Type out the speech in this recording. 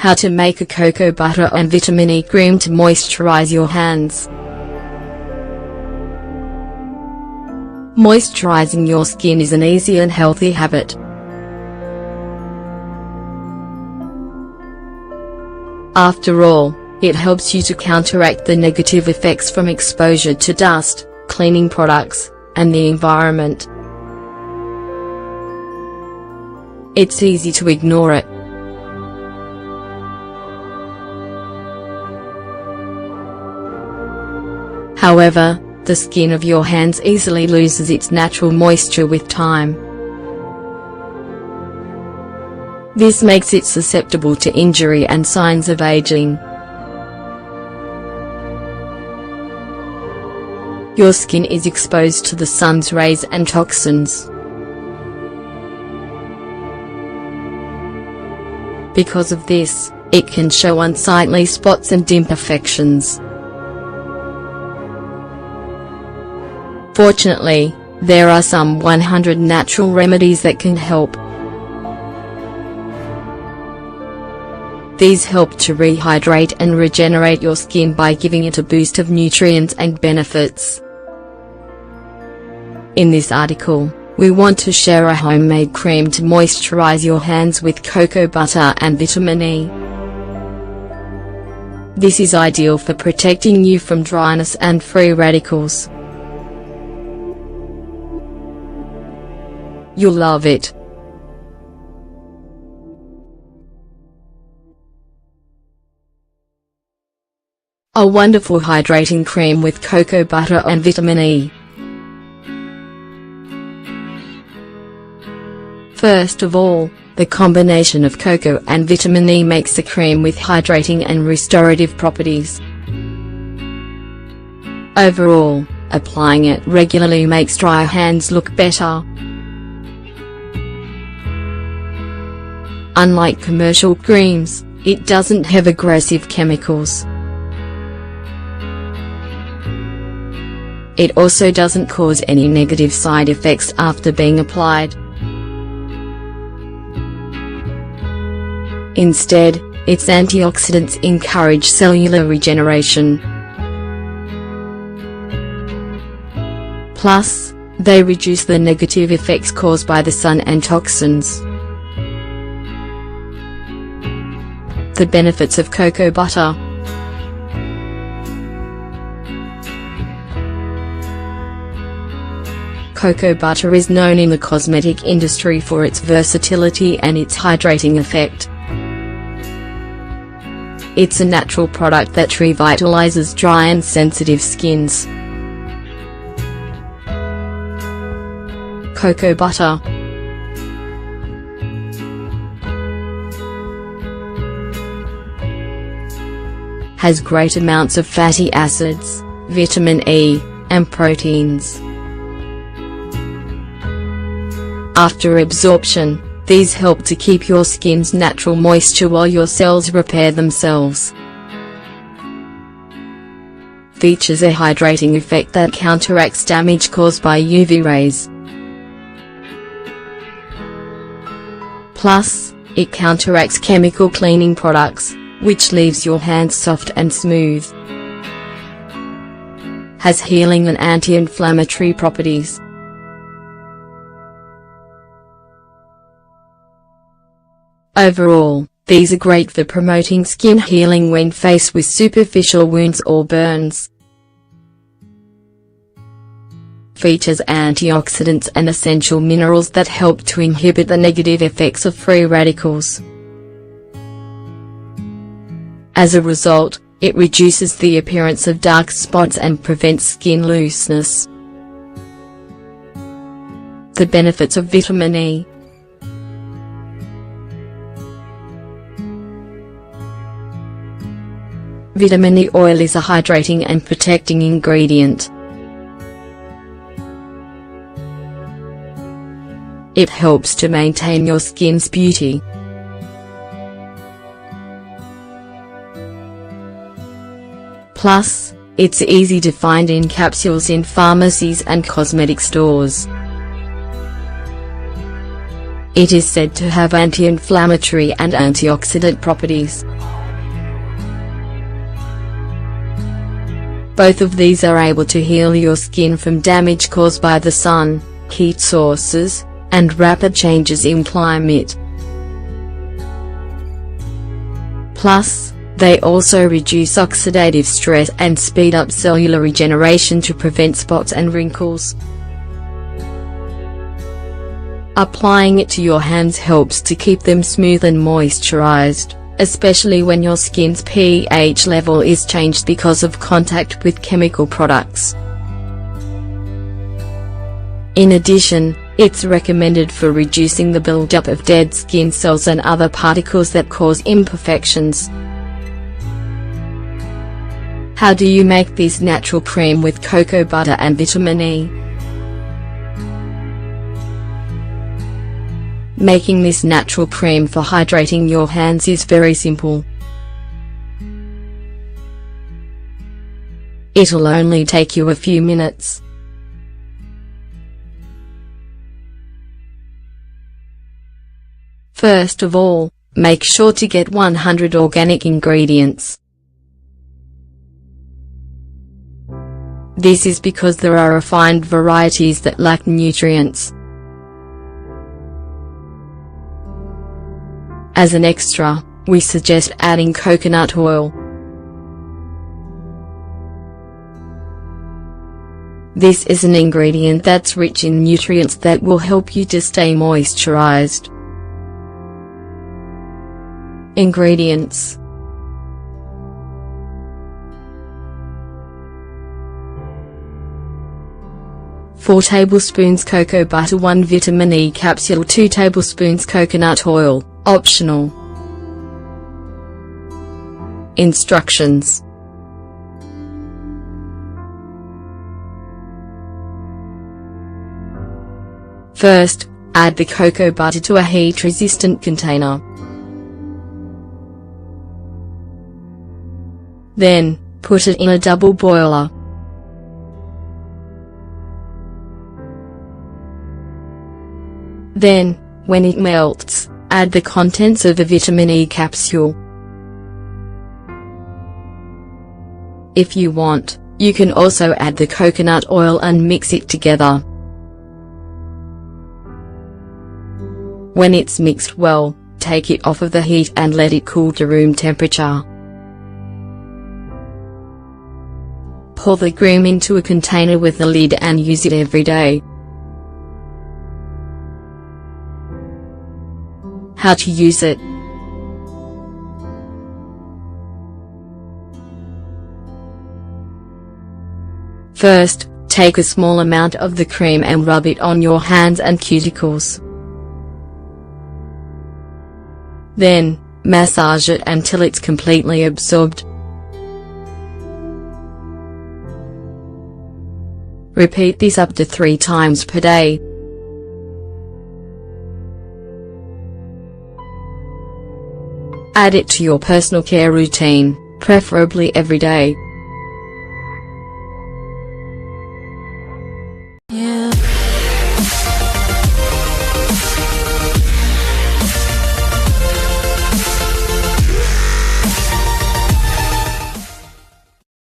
How to make a cocoa butter and vitamin E cream to moisturize your hands. Moisturizing your skin is an easy and healthy habit. After all, it helps you to counteract the negative effects from exposure to dust, cleaning products, and the environment. It's easy to ignore it. However, the skin of your hands easily loses its natural moisture with time. This makes it susceptible to injury and signs of aging. Your skin is exposed to the sun's rays and toxins. Because of this, it can show unsightly spots and imperfections. Fortunately, there are some 100 natural remedies that can help. These help to rehydrate and regenerate your skin by giving it a boost of nutrients and benefits. In this article, we want to share a homemade cream to moisturize your hands with cocoa butter and vitamin E. This is ideal for protecting you from dryness and free radicals. You'll love it. A wonderful hydrating cream with cocoa butter and vitamin E. First of all, the combination of cocoa and vitamin E makes a cream with hydrating and restorative properties. Overall, applying it regularly makes dry hands look better. Unlike commercial creams, it doesn't have aggressive chemicals. It also doesn't cause any negative side effects after being applied. Instead, its antioxidants encourage cellular regeneration. Plus, they reduce the negative effects caused by the sun and toxins. The benefits of cocoa butter. Cocoa butter is known in the cosmetic industry for its versatility and its hydrating effect. It's a natural product that revitalizes dry and sensitive skins. Cocoa butter has great amounts of fatty acids, vitamin E, and proteins. After absorption, these help to keep your skin's natural moisture while your cells repair themselves. Features a hydrating effect that counteracts damage caused by UV rays. Plus, it counteracts chemical cleaning products, which leaves your hands soft and smooth. Has healing and anti-inflammatory properties. Overall, these are great for promoting skin healing when faced with superficial wounds or burns. Features antioxidants and essential minerals that help to inhibit the negative effects of free radicals. As a result, it reduces the appearance of dark spots and prevents skin looseness. The benefits of vitamin E. Vitamin E oil is a hydrating and protecting ingredient. It helps to maintain your skin's beauty. Plus, it's easy to find in capsules in pharmacies and cosmetic stores. It is said to have anti-inflammatory and antioxidant properties. Both of these are able to heal your skin from damage caused by the sun, heat sources, and rapid changes in climate. Plus, they also reduce oxidative stress and speed up cellular regeneration to prevent spots and wrinkles. Applying it to your hands helps to keep them smooth and moisturized, especially when your skin's pH level is changed because of contact with chemical products. In addition, it's recommended for reducing the buildup of dead skin cells and other particles that cause imperfections. How do you make this natural cream with cocoa butter and vitamin E? Making this natural cream for hydrating your hands is very simple. It'll only take you a few minutes. First of all, make sure to get 100 organic ingredients. This is because there are refined varieties that lack nutrients. As an extra, we suggest adding coconut oil. This is an ingredient that's rich in nutrients that will help you to stay moisturized. Ingredients: 4 tablespoons cocoa butter, 1 vitamin E capsule, 2 tablespoons coconut oil, optional. Instructions: First, add the cocoa butter to a heat-resistant container. Then, put it in a double boiler. Then, when it melts, add the contents of the vitamin E capsule. If you want, you can also add the coconut oil and mix it together. When it's mixed well, take it off of the heat and let it cool to room temperature. Pour the cream into a container with a lid and use it every day. How to use it? First, take a small amount of the cream and rub it on your hands and cuticles. Then, massage it until it's completely absorbed. Repeat this up to 3 times per day. Add it to your personal care routine, preferably every day. Yeah.